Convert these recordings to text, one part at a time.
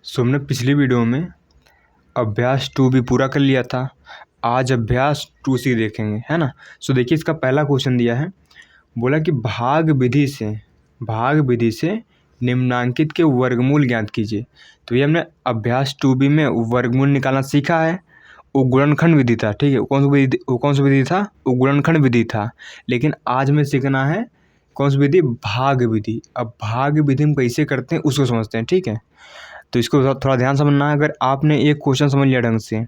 हमने पिछली वीडियो में अभ्यास 2 भी पूरा कर लिया था। आज अभ्यास 2C देखेंगे, है ना। देखिए इसका पहला क्वेश्चन दिया है, बोला कि भाग विधि से निम्नांकित के वर्गमूल ज्ञात कीजिए। तो ये हमने अभ्यास 2B में वर्गमूल निकालना सीखा है। वो गुणनखंड विधि था, ठीक है। वो कौन सी विधि था? वो गुणनखंड विधि था। लेकिन आज में सीखना है कौन सी विधि? भाग विधि। अब भाग विधि हम कैसे करते हैं उसको समझते हैं, ठीक है। तो इसको थोड़ा ध्यान समझना है। अगर आपने एक क्वेश्चन समझ लिया ढंग से,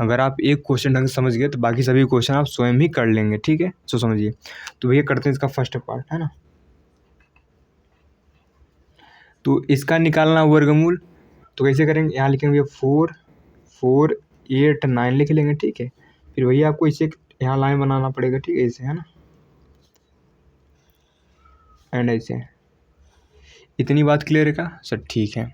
अगर आप एक क्वेश्चन ढंग से समझ गए तो बाकी सभी क्वेश्चन आप स्वयं ही कर लेंगे, ठीक है। समझिए। तो भैया करते हैं इसका फर्स्ट पार्ट, है ना। तो इसका निकालना वर्गमूल तो कैसे करेंगे? यहाँ लिखेंगे भैया 4, 4, 8, 9 लिख लेंगे, ठीक है। फिर भैया आपको इसे यहाँ लाइन बनाना पड़ेगा, ठीक है, ऐसे, है ना, एंड ऐसे। इतनी बात क्लियर है का सर? ठीक है।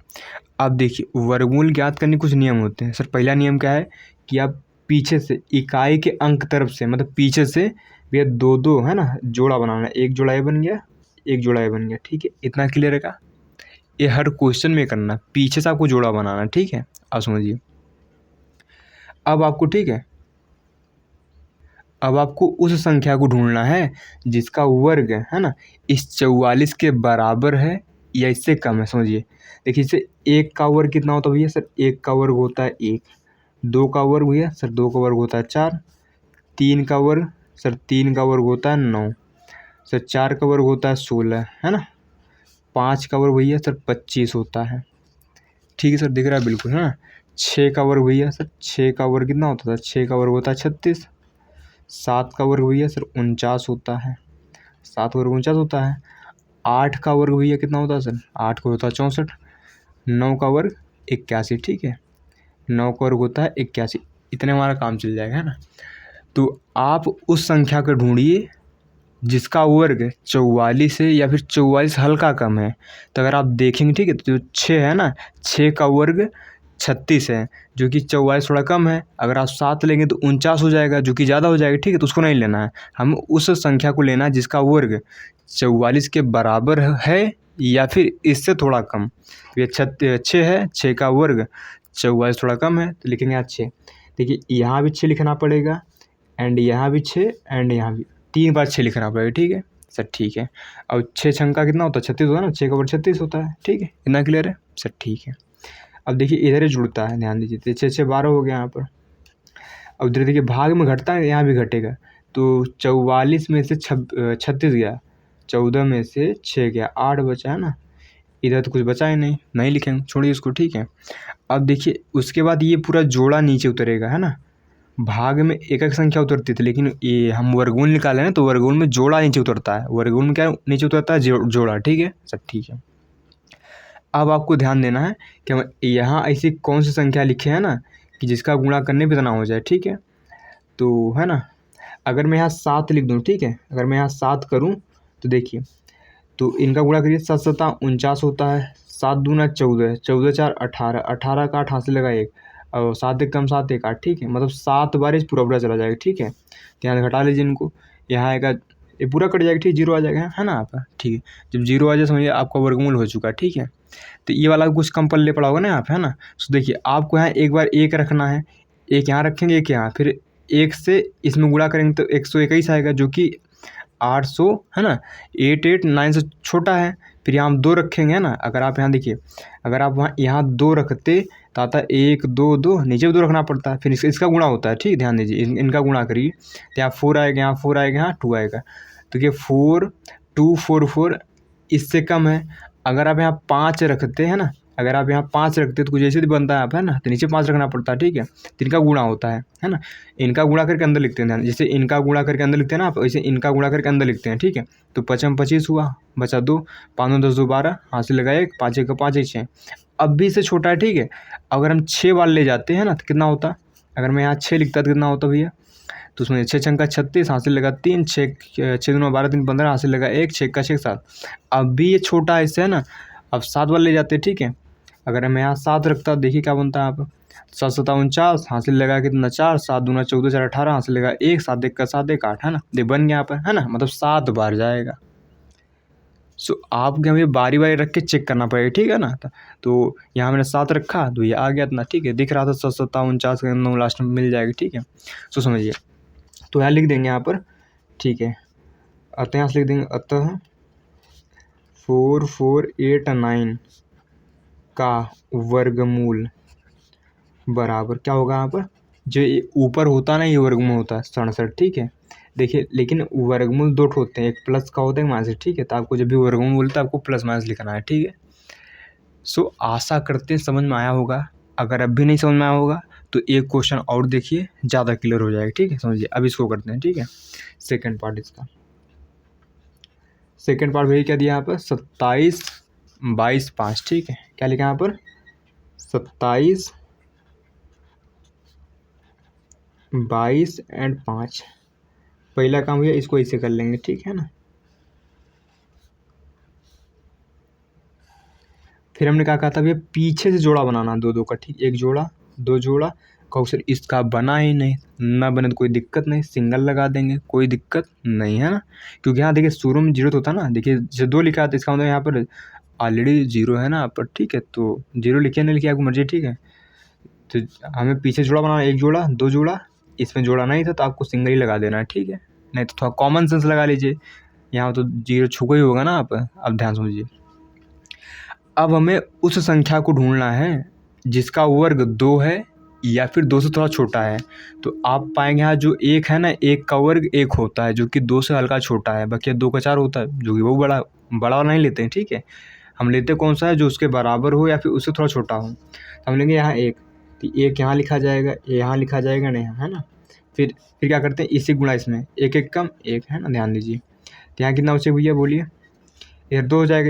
अब देखिए वर्गमूल ज्ञात करने कुछ नियम होते हैं सर। पहला नियम क्या है कि आप पीछे से इकाई के अंक तरफ से, मतलब पीछे से भैया दो दो, है ना, जोड़ा बनाना है। एक जोड़ा ये बन गया, एक जोड़ा ये बन गया, ठीक है। इतना क्लियर है का? ये हर क्वेश्चन में करना, पीछे से आपको जोड़ा बनाना, ठीक है। आप समझिए। अब आपको, ठीक है, अब आपको उस संख्या को ढूंढना है जिसका वर्ग, है ना, इस 44 के बराबर है या इससे कम है। समझिए, देखिए इससे 1 का वर्ग कितना होता है भैया? सर 1 का वर्ग होता है 1। 2 का वर्ग भैया सर 2 का वर्ग होता है 4। 3 का वर्ग सर 3 का वर्ग होता है 9। सर 4 का वर्ग होता है 16, है ना। 5 का वर्ग भैया सर 25 होता है, ठीक है सर, दिख रहा है बिल्कुल, है ना। 6 का वर्ग भैया सर 6 का वर्ग कितना होता था? 6 का वर्ग होता है 36। 7 का वर्ग भैया सर 49 होता है, 7 वर्ग 49 होता है। 8 का वर्ग भैया कितना होता है सर? 8 का होता है 64। 9 का वर्ग 81, ठीक है। 9 का वर्ग होता है 81। इतने हमारा काम चल जाएगा, है ना। तो आप उस संख्या को ढूंढिए जिसका वर्ग 44 है या फिर 44 हल्का कम है। तो अगर आप देखेंगे, ठीक है, तो जो 6 है ना, 6 का वर्ग 36 है, जो कि 44 थोड़ा कम है। अगर आप 7 लेंगे तो 49 हो जाएगा, जो कि ज़्यादा हो जाएगा, ठीक है। तो उसको नहीं लेना है, हम उस संख्या को लेना है जिसका वर्ग 44 के बराबर है या फिर इससे थोड़ा कम। ये 6 है, 6 का वर्ग 44 थोड़ा कम है, तो लिखेंगे यहाँ 6। देखिए यहाँ भी 6 लिखना पड़ेगा, एंड यहाँ भी 6, एंड यहाँ भी 3 बार 6 लिखना पड़ेगा, ठीक है सर, ठीक है। अब 6 छंका कितना होता है? 36 होता है ना। 6 का वर्ग 36 होता है, ठीक है। इतना क्लियर है सर? ठीक है। अब देखिए इधर ही जुड़ता है, ध्यान दीजिए। तो 6 6 12 हो गया यहाँ पर। अब इधर देखिए भाग में घटता है, यहाँ भी घटेगा। तो 44 में से 36 गया, 14 में से 6 गया, 8 बचा, है ना। इधर तो कुछ बचा ही नहीं, नहीं लिखेंगे, छोड़िए इसको, ठीक है। अब देखिए उसके बाद ये पूरा जोड़ा नीचे उतरेगा, है ना। भाग में एक एक संख्या उतरती थी, लेकिन ये हम वर्गमूल निकाले ना, तो वर्गमूल में जोड़ा नीचे उतरता है। वर्गमूल में क्या नीचे उतरता है? जोड़ा, ठीक है सर, ठीक है। अब आपको ध्यान देना है कि हम यहाँ ऐसी कौन सी संख्या लिखे हैं ना कि जिसका गुणा करने पे इतना हो जाए, ठीक है। तो है ना, अगर मैं यहाँ 7 लिख दूँ, ठीक है, अगर मैं यहाँ 7 करूँ तो देखिए, तो इनका गुणा करिए, 7 7 49 होता है। 7 दूना 14, 14 4 18, 18 का 8 हाथ से लगा 1, और 7 1 कम 7 1 8, ठीक है। मतलब 7 बार इस पूरा चला जाएगा, ठीक है। यहाँ घटा लीजिए इनको, यहाँ आएगा, ये पूरा कट जाएगा, ठीक, 0 आ जाएगा, है ना आपका, ठीक है। जब 0 आ जाए समझिए आपका वर्गमूल हो चुका है, ठीक है। तो ये वाला कुछ कम पल्ले पड़ा होगा ना यहाँ पे, है ना। तो देखिए आपको यहाँ एक बार 1 रखना है, एक यहाँ रखेंगे, एक यहाँ, फिर 1 से इसमें गुणा करेंगे तो 121 आएगा, जो कि 800, है ना। 889 से छोटा है। फिर यहाँ हम 2 रखेंगे, है ना। अगर आप यहाँ देखिए, अगर आप यहाँ 2 रखते तो आता 1 2 2, नीचे भी 2 रखना पड़ता है, फिर इसका गुणा होता है, ठीक, ध्यान दीजिए। इनका गुणा करिए तो यहाँ 4 आएगा, यहाँ 4 आएगा, यहाँ 2 आएगा। तो ये 4 2 4 4 इससे कम है। अगर आप यहाँ 5 रखते हैं ना, अगर आप यहाँ 5 रखते तो कुछ ऐसे भी बनता है, आप, है ना, तो नीचे 5 रखना पड़ता है, ठीक है। तो इनका गुणा होता है ना। इनका गुणा करके अंदर लिखते हैं, ध्यान, जैसे इनका गुणा करके अंदर लिखते हैं ना आप, वैसे इनका गुणा करके अंदर लिखते हैं, ठीक है। तो 5 25 हुआ, बचा 2, 5 9 10 2 12, हाथ से लगा 1, 5 1 का 5 1 6। अब भी इससे छोटा है, ठीक है। अगर हम 6 बार ले जाते हैं ना तो कितना होता? अगर मैं यहाँ 6 लिखता तो कितना होता भैया? तो उसमें 6 छंका 36, हाथ से लगा 3, 6 6 दूना 12 3 15, हाथ से लगा 1, 6 का 6 7। अब भी ये छोटा है इससे, है ना। अब 7 बार ले जाते हैं, ठीक है। अगर मैं यहाँ 7 रखता देखिए क्या बनता है आप, 7 7 49, हासिल लगा कितना 4, 7 दूना 14 4 18, हासिल लगा 1, 7 1 का 7 1 8, है ना। ये बन गया यहाँ पर, है ना, मतलब 7 बार जाएगा। सो आपके हमें बारी बारी रख के चेक करना पड़ेगा, ठीक है ना। तो यहाँ मैंने 7 रखा तो ये आ गया इतना, ठीक है, दिख रहा था 7 7 49 का 9 लास्ट में मिल जाएगी, ठीक है। सो समझिए, तो यहाँ लिख देंगे यहाँ पर, ठीक है। अतः यहाँ से लिख देंगे अतः 4 4 8 9 का वर्गमूल बराबर क्या होगा यहाँ पर, जो ये ऊपर होता है ना ये वर्गमूल होता है 67, ठीक है। देखिए लेकिन वर्गमूल दो होते हैं, एक प्लस का होता है एक माइनस, ठीक है। तो आपको जब भी वर्गमूल बोलता है आपको प्लस माइनस लिखना है, ठीक है। सो आशा करते हैं समझ में आया होगा। अगर अब भी नहीं समझ में आया होगा तो एक क्वेश्चन और देखिए, ज़्यादा क्लियर हो जाएगा, ठीक है। समझिए, अब इसको करते हैं, ठीक है। सेकेंड पार्ट इसका, सेकेंड पार्ट वही क्या दिया यहाँ पर 27 22 5, ठीक है। क्या लिखा यहाँ पर 27 22 एंड 5। पहला काम हुआ, इसको ऐसे कर लेंगे, ठीक है ना। फिर हमने क्या कहा था भैया, पीछे से जोड़ा बनाना दो दो का, ठीक, एक जोड़ा दो जोड़ा कहो सर इसका बना ही नहीं, ना बने तो कोई दिक्कत नहीं, सिंगल लगा देंगे, कोई दिक्कत नहीं है ना। क्योंकि यहाँ देखिए शुरू में जीरो तो होता ना, देखिए जो 2 लिखा था इसका मतलब यहाँ पर ऑलरेडी जीरो है ना यहाँ पर, ठीक है। तो जीरो लिखिए नहीं लिखिए आपको मर्जी, ठीक है। तो हमें पीछे जोड़ा बनाना, एक जोड़ा दो जोड़ा, इसमें जोड़ा नहीं था तो आपको सिंगल ही लगा देना है, ठीक है। नहीं तो थोड़ा कॉमन सेंस लगा लीजिए, यहाँ तो जीरो छुपा ही होगा ना आप। अब ध्यान समझिए, अब हमें उस संख्या को ढूंढना है जिसका वर्ग 2 है या फिर 2 से थोड़ा छोटा है। तो आप पाएंगे यहाँ जो 1 है ना, 1 का वर्ग 1 होता है जो कि 2 से हल्का छोटा है, बाकी 2 का 4 होता है जो कि वो बड़ा बड़ा नहीं लेते हैं, ठीक है। हम लेते कौन सा है, जो उसके बराबर हो या फिर उससे थोड़ा छोटा हो। हम लेंगे यहाँ 1, तो 1 यहाँ लिखा जाएगा, यहाँ लिखा जाएगा नहीं, है ना। फिर क्या करते हैं, इसी गुणा इसमें 1 1 कम 1, है ना, ध्यान दीजिए। तो यहाँ कितना बचे भैया बोलिए, ये 2 हो जाएगा,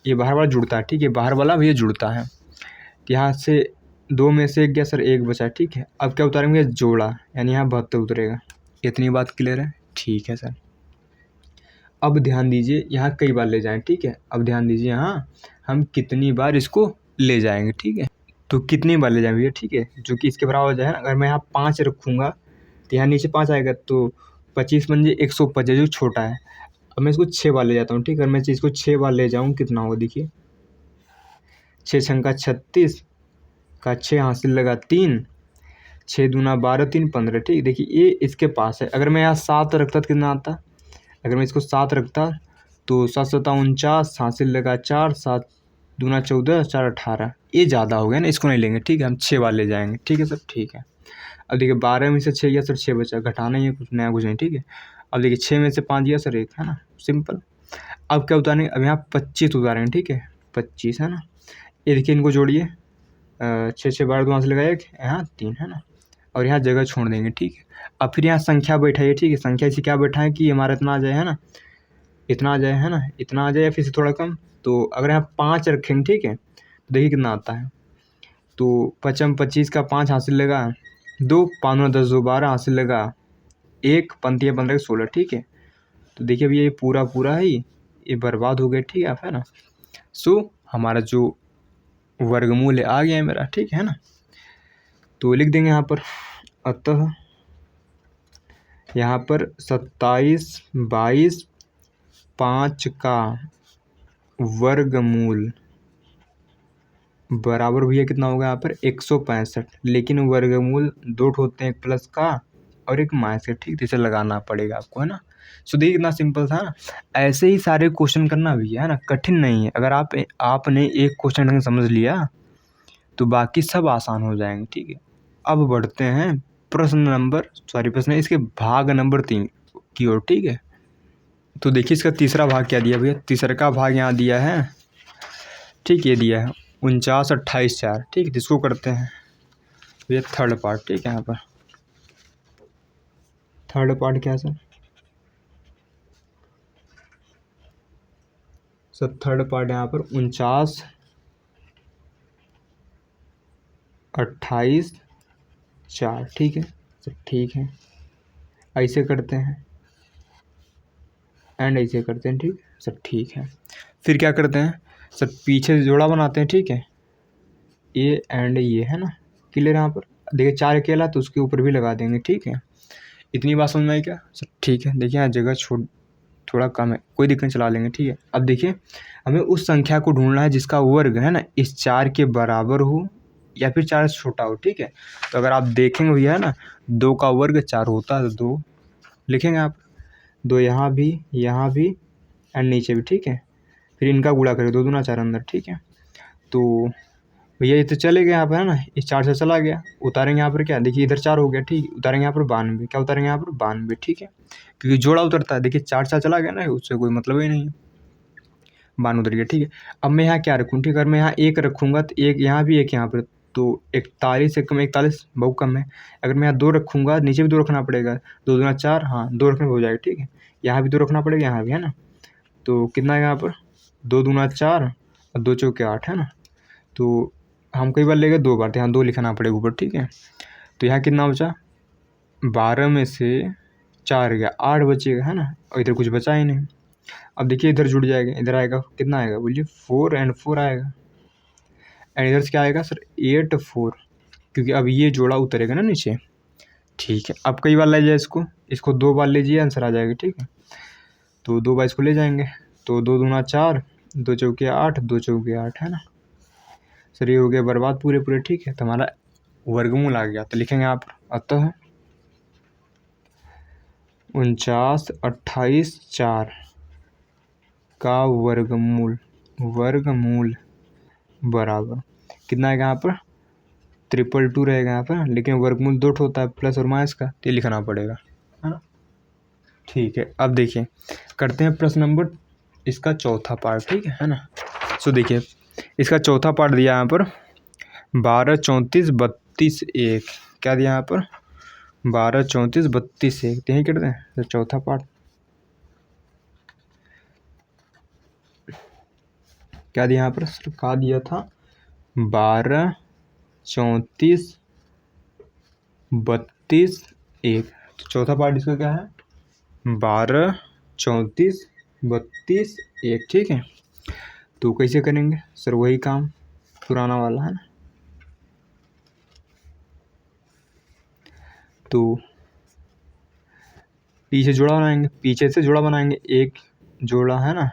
ये बाहर वाला जुड़ता है, ठीक है, बाहर वाला भैया जुड़ता है। तो यहाँ से 2 में से 1 गया सर, 1 बचा, ठीक है। अब क्या उतारेंगे, जोड़ा, यानी यहाँ 72 उतरेगा। इतनी बात क्लियर है, ठीक है सर। अब ध्यान दीजिए यहाँ कई बार ले जाएं, ठीक है। अब ध्यान दीजिए यहाँ हम कितनी बार इसको ले जाएंगे, ठीक है। तो कितनी बार ले जाएंगे, ठीक है, जो कि इसके बराबर हो जाए ना। अगर मैं यहाँ 5 रखूँगा तो यहाँ नीचे 5 आएगा, तो 25 पंजे 125 जो छोटा है। अब मैं इसको 6 बार ले जाता हूँ, ठीक है। मैं इसको 6 बार ले जाऊँ कितना होगा देखिए, 6 छंका 36 का 6 हासिल लगा 3, 6 दूना 12 3 15, ठीक। देखिए ये इसके पास है। अगर मैं यहाँ 7 रखता तो कितना आता, अगर मैं इसको 7 रखता तो 7 7 49 हासिल लगा 4, 7 दूना 14 4 18, ये ज़्यादा हो गया ना, इसको नहीं लेंगे, ठीक है। हम 6 बार ले जाएंगे, ठीक है सर, ठीक है। अब देखिए 12 में से 6 गया सर, 6 बचा, घटाना ही है, कुछ नया कुछ नहीं, ठीक है। अब देखिए 6 में से 5 गया सर 1, है ना, सिंपल। अब क्या उतारेंगे, अब यहाँ 25 उतारेंगे, ठीक है, 25, है ना। ये देखिए इनको जोड़िए, 6 6 12 2 से लगाए 1, यहाँ 3, है ना। और यहाँ जगह छोड़ देंगे, ठीक है। अब फिर यहाँ संख्या बैठाइए, ठीक है। संख्या से क्या बैठाएं कि हमारा इतना आ जाए, है ना, इतना आ जाए, है ना, इतना आ जाए या फिर से थोड़ा कम। तो अगर यहाँ 5 रखेंगे, ठीक है, तो देखिए कितना आता है। तो 5 25 का 5 हासिल लगा 2, 5 9 10 2 12 हासिल लगा 1, 15 15 16, ठीक है। तो देखिए अभी ये पूरा पूरा है, ये बर्बाद हो गया, ठीक है आप, है ना। सो हमारा जो वर्गमूल है आ गया है मेरा, ठीक है ना। तो लिख देंगे यहाँ पर, अतः यहाँ पर 27 22 5 का वर्गमूल बराबर भैया कितना होगा यहाँ पर 165। लेकिन वर्गमूल 2 होते हैं, एक प्लस का और एक माइनस का, ठीक, इसे लगाना पड़ेगा आपको, है ना। सो देखिए कितना सिंपल था ना। ऐसे ही सारे क्वेश्चन करना भैया, है ना, कठिन नहीं है। अगर आपने एक क्वेश्चन ढंग से समझ लिया तो बाकी सब आसान हो जाएंगे, ठीक है। अब बढ़ते हैं प्रश्न इसके भाग नंबर 3 की ओर, ठीक है। तो देखिए इसका तीसरा भाग क्या दिया भैया, तीसरा का भाग यहाँ दिया है, ठीक, ये दिया है 49 28 4, ठीक है। इसको करते हैं भैया थर्ड पार्ट, ठीक है। यहाँ पर थर्ड पार्ट क्या है सर, थर्ड पार्ट यहाँ पर 49 28 4, ठीक है सर, ठीक है। ऐसे करते हैं एंड ऐसे करते हैं, ठीक सर, ठीक है। फिर क्या करते हैं सर, पीछे से जोड़ा बनाते हैं, ठीक है, ये एंड ये, है ना, क्लियर। यहाँ पर देखिए 4 अकेला तो उसके ऊपर भी लगा देंगे, ठीक है। इतनी बात समझ में आई क्या सर, ठीक है। देखिए यहाँ जगह थोड़ा कम है, कोई दिक्कत नहीं, चला लेंगे, ठीक है। अब देखिए हमें उस संख्या को ढूंढना है जिसका वर्ग है ना इस 4 के बराबर हो या फिर 4 से छोटा हो, ठीक है। तो अगर आप देखेंगे भैया है ना 2 का वर्ग 4 होता है, तो 2 लिखेंगे आप, 2 यहाँ भी एंड नीचे भी, ठीक है। फिर इनका गुणा करें, 2 दूना 4 अंदर, ठीक है। तो भैया ये तो चले गए यहाँ पर है ना, इस 4 से चला गया, उतारेंगे यहाँ पर क्या, देखिए इधर 4 हो गया, ठीक, उतारेंगे यहाँ पर 92, क्या उतारेंगे यहाँ पर 92, ठीक है, क्योंकि जोड़ा उतरता है, देखिए 4 से चला गया ना, उससे कोई मतलब ही नहीं है, 92 उतर गया, ठीक है। अब मैं यहाँ क्या रखूँ, ठीक है, अगर मैं यहाँ 1 रखूँगा तो 1 यहाँ भी 1 यहाँ पर, तो 41 से कम 41 बहुत कम है। अगर मैं यहाँ 2 रखूँगा, नीचे भी 2 रखना पड़ेगा, 2 दूना 4, हाँ 2 रखने में हो जाएगा, ठीक है। यहाँ भी 2 रखना पड़ेगा, यहाँ भी है ना, तो कितना है यहाँ पर 2 दूना 4 और 2 चौके 8 है ना। तो हम कई बार ले गए 2 बार, तो यहाँ 2 लिखना पड़ेगा ऊपर, ठीक है। तो यहाँ कितना बचा, 12 में से 4 गया, 8 बचेगा है ना, और इधर कुछ बचा ही नहीं। अब देखिए इधर जुड़ जाएगा, इधर आएगा कितना आएगा बोलिए, 4 एंड 4 आएगा, एंड इधर से क्या आएगा सर 8 4, क्योंकि अब ये जोड़ा उतरेगा ना नीचे, ठीक है। अब कई बार ले जाए इसको 2 बार लीजिए, आंसर आ जाएगा, ठीक है। तो 2 बार इसको ले जाएंगे, तो 2 दूना 4, 2 चौके 8, 2 चौके 8 है ना सर, ये हो गया बर्बाद पूरे पूरे, ठीक है। तो हमारा वर्गमूल आ गया, तो लिखेंगे आप, अतः 49 28 4 का वर्गमूल बराबर कितना आएगा यहाँ पर 222 रहेगा यहाँ पर, लेकिन वर्गमूल 2 होता है प्लस और माइनस का, तो ये लिखना पड़ेगा, है ना, ठीक है। अब देखिए करते हैं प्रश्न नंबर इसका चौथा पार्ट, ठीक है ना। सो देखिए इसका चौथा पार्ट दिया यहाँ पर 12 34 32 1, क्या दिया यहाँ पर 12 34 32 1, तो यही करते हैं तो चौथा पार्ट क्या दिया यहाँ पर सर, क्या दिया था 12 34 32 1, तो चौथा पार्ट इसका क्या है 12 34 32 1, ठीक है। तो कैसे करेंगे सर, वही काम पुराना वाला है ना, तो पीछे जोड़ा बनाएंगे, पीछे से जोड़ा बनाएंगे, 1 जोड़ा है ना,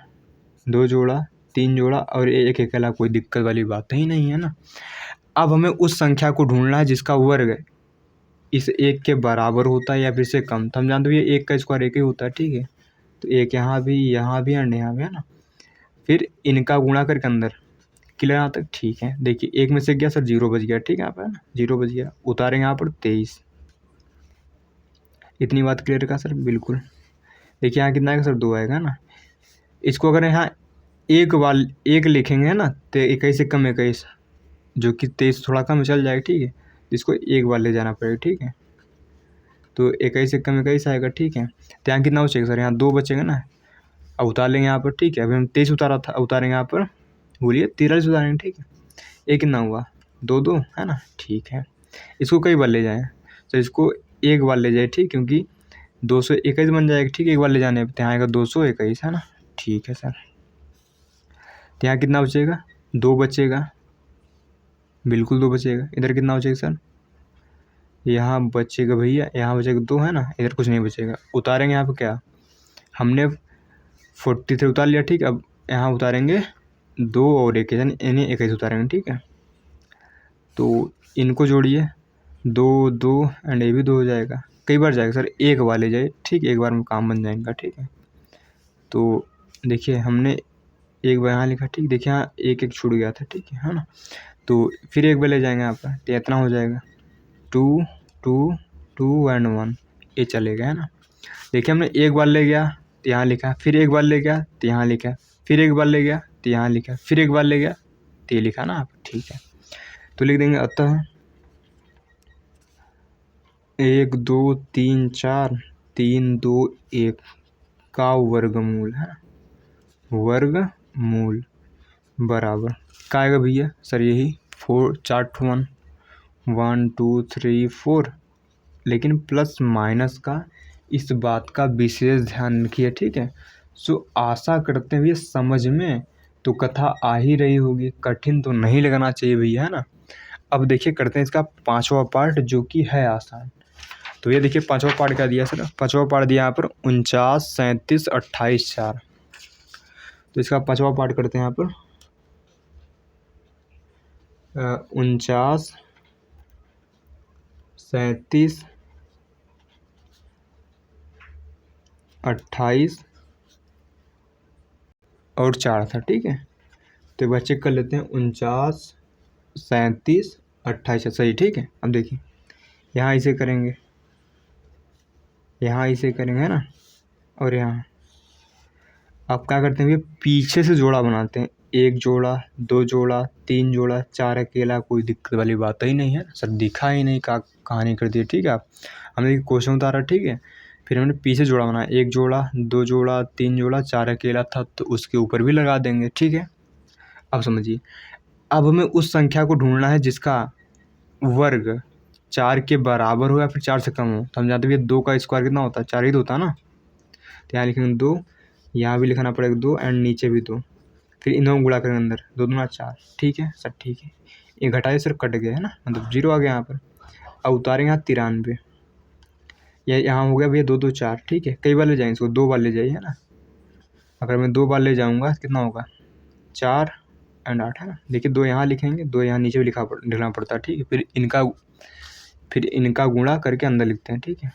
2 जोड़ा 3 जोड़ा और 1 अकेला, कोई दिक्कत वाली बात ही नहीं है ना। अब हमें उस संख्या को ढूंढना है जिसका वर्ग इस 1 के बराबर होता है या फिर से कम, तो हम जानते हैं 1 का स्क्वायर 1 ही होता है, ठीक है। तो 1 यहाँ भी एंड यहाँ भी है ना, फिर इनका गुणा करके अंदर क्लियर यहाँ तक, ठीक है। देखिए 1 में से गया सर 0 बच गया, ठीक है, यहाँ पर है ना 0 बच गया, उतारेंगे यहाँ पर 23, इतनी बात क्लियर का सर, बिल्कुल। देखिए यहाँ कितना आएगा सर 2 आएगा ना, इसको अगर यहाँ एक लिखेंगे ना तो 21 से कम 21, जो कि 23 थोड़ा कम चल जाएगा, ठीक है। इसको एक बार ले जाना पड़ेगा, ठीक है। तो 21 से कम 21 आएगा, ठीक है। तो यहाँ कितना बचेगा सर, यहाँ 2 बचेगा ना, अब उतार लेंगे यहाँ पर, ठीक है। अभी हम 23 उतारा था, उतारेंगे यहाँ पर बोलिए 43 उतारेंगे, ठीक है। ये कितना हुआ 2 2 है ना, ठीक है। इसको कई बार ले जाएँ सर, इसको एक बार ले जाए, ठीक, क्योंकि 221 बन जाएगा, ठीक, एक बार ले जाने पर यहाँ आएगा 221 है ना, ठीक है सर। तो यहाँ कितना बचेगा 2 बचेगा, बिल्कुल 2 बचेगा। इधर कितना बचेगा सर, यहाँ बचेगा भैया, यहाँ बचेगा 2 है ना, इधर कुछ नहीं बचेगा। उतारेंगे यहाँ पर क्या, हमने 43 उतार लिया, ठीक। अब यहाँ उतारेंगे 2 और 1 यानी इन्हें 21 उतारेंगे, ठीक है। तो इनको जोड़िए 2 2 एंड ये भी 2 हो जाएगा, कई बार जाएगा सर, एक बार ले जाए, ठीक, एक बार में काम बन जाएगा, ठीक है। तो देखिए हमने एक बार यहाँ लिखा, ठीक, देखिए यहाँ 1 1 छूट गया था, ठीक है ना। तो फिर एक बार ले जाएंगे यहाँ पर, तो इतना हो जाएगा 2 2 2 एंड 1, ये चलेगा है ना। देखिए हमने एक बार ले गया तो यहाँ लिखा, फिर एक बार ले गया तो यहाँ लिखा, फिर एक बार ले गया तो यहाँ लिखा, फिर एक बार ले गया तो ये लिखा ना आप, ठीक है। तो लिख देंगे अतः 1 2 3 4 3 2 1 का वर्गमूल है, वर्गमूल बराबर क्या आएगा भैया सर, यही 4 1 1 2 3 4, लेकिन प्लस माइनस का इस बात का विशेष ध्यान रखिए, ठीक है। सो आशा करते हुए समझ में तो कथा आ ही रही होगी, कठिन तो नहीं लगना चाहिए भैया, है ना। अब देखिए करते हैं इसका 5वां पार्ट जो कि है आसान। तो ये देखिए पाँचवा पार्ट क्या दिया सर, पाँचवा पार्ट दिया यहाँ पर 49, 37, 28, 4। तो इसका पाँचवा पार्ट करते हैं यहाँ पर 49, 37, 28 और 4 था, ठीक है। तो एक बार चेक कर लेते हैं, 49, 37, 28 सही, ठीक है। अब देखिए यहाँ इसे करेंगे, यहाँ इसे करेंगे, है ना, और यहाँ आप क्या करते हैं भैया, पीछे से जोड़ा बनाते हैं, 1 जोड़ा, 2 जोड़ा, 3 जोड़ा, 4 अकेला, कोई दिक्कत वाली बात ही नहीं है सर, दिखा ही नहीं, का कहानी कर दी, ठीक है। आप हमने क्वेश्चन उतारा, ठीक है, फिर हमने पीछे जोड़ा बनाया, 1 जोड़ा, 2 जोड़ा, 3 जोड़ा, 4 अकेला था तो उसके ऊपर भी लगा देंगे, ठीक है। अब समझिए, अब हमें उस संख्या को ढूंढना है जिसका वर्ग 4 के बराबर हो या फिर 4 से कम हो। तो हम जानते हैं 2 का स्क्वायर कितना होता है, 4 ही तो होता है ना। तो यहाँ लिखेंगे 2, यहाँ भी लिखना पड़ेगा 2 एंड नीचे भी 2, फिर इन दोनों गुणा करेंगे अंदर, 2 दूना 4, ठीक है सर, ठीक है। ये घटाए सर कट गया, है ना, मतलब 0 आ गया यहाँ पर। अब उतारेंगे यहाँ 93, या यहाँ हो गया भैया 2 2 4, ठीक है। कई बार ले जाएंगे इसको, 2 बार ले जाइए, है ना। अगर मैं 2 बार ले जाऊँगा कितना होगा, 4 एंड 8, है ना। देखिए 2 यहाँ लिखेंगे, 2 यहाँ नीचे भी लिखना पड़ता है, ठीक है। फिर इनका गुणा करके अंदर लिखते हैं, ठीक है।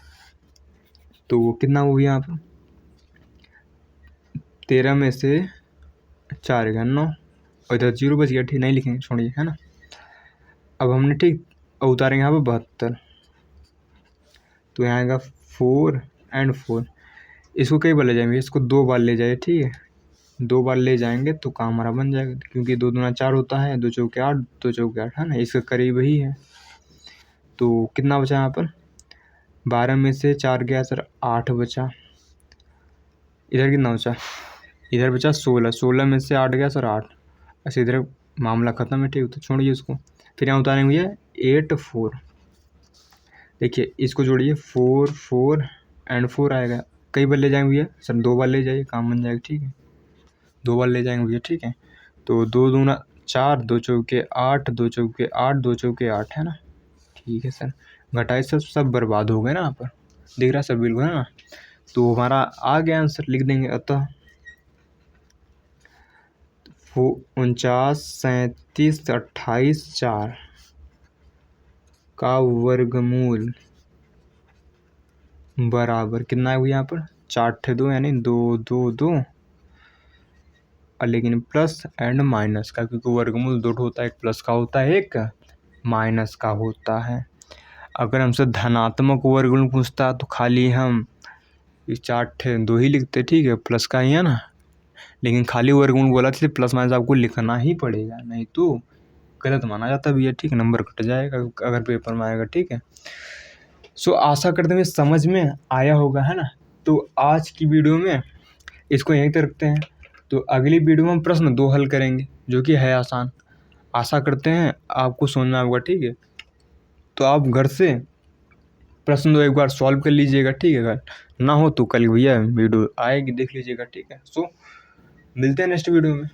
तो कितना हो गया यहाँ पर, 13 में से 4 गया 9, और इधर 0 बच गया, ठीक, नहीं लिखेंगे, छोड़िए, है ना। अब हमने ठीक उतारेंगे यहाँ पर 72, तो यहाँ आएगा 4 एंड 4। इसको कई बार ले जाएंगे, इसको 2 बार ले जाइए, ठीक है। 2 बार ले जाएंगे तो काम हमारा बन जाएगा, क्योंकि 2 दूना 4 होता है, 2 चौके 8, 2 चौके 8, है ना, इसके करीब ही है। तो कितना बचा यहाँ पर, 12 में से 4 गया सर, 8 बचा। इधर कितना बचा, इधर बचा 16, 16 में से 8 गया सर, 8। ऐसे इधर मामला ख़त्म है, ठीक, तो छोड़िए उसको। फिर यहाँ उतारेंगे भैया 8 4, देखिए इसको जोड़िए, 4 4 एंड 4 आएगा। कई बार ले जाएंगे भैया सर, 2 बार ले जाइए, काम बन जाएगा, ठीक है। 2 बार ले जाएंगे भैया, ठीक है। तो 2 दूना 4, 2 चौके 8, 2 चौके 8, 2 चौके 8, है ना, ठीक है सर। घटाए सब बर्बाद हो गए ना यहाँ पर, दिख रहा है सर, बिल्कुल, है ना। तो हमारा आ गया आंसर, लिख देंगे, अतः 49, 37, 28, 4 का वर्गमूल बराबर कितना है यहाँ पर, 4 थे 2, यानी 2 2 2, और लेकिन प्लस एंड माइनस का, क्योंकि वर्गमूल 2 होता है, एक प्लस का होता है, एक माइनस का होता है। अगर हमसे धनात्मक वर्गमूल पूछता तो खाली हम 4 थे 2 ही लिखते, ठीक है, प्लस का ही है ना। लेकिन खाली वर्गमूल बोला तो प्लस माइनस आपको लिखना ही पड़ेगा, नहीं तो गलत माना जाता भी है, ठीक है, नंबर कट जाएगा अगर पेपर में आएगा, ठीक है। सो आशा करते हैं समझ में आया होगा, है ना। तो आज की वीडियो में इसको यहीं तक रखते हैं, तो अगली वीडियो में हम प्रश्न 2 हल करेंगे, जो कि है आसान। आशा करते हैं आपको समझ में आएगा, ठीक है। तो आप घर से प्रश्न 2 एक बार सॉल्व कर लीजिएगा, ठीक है। अगर ना हो तो कल भैया वीडियो आएगी, देख लीजिएगा, ठीक है। सो मिलते हैं नेक्स्ट वीडियो में।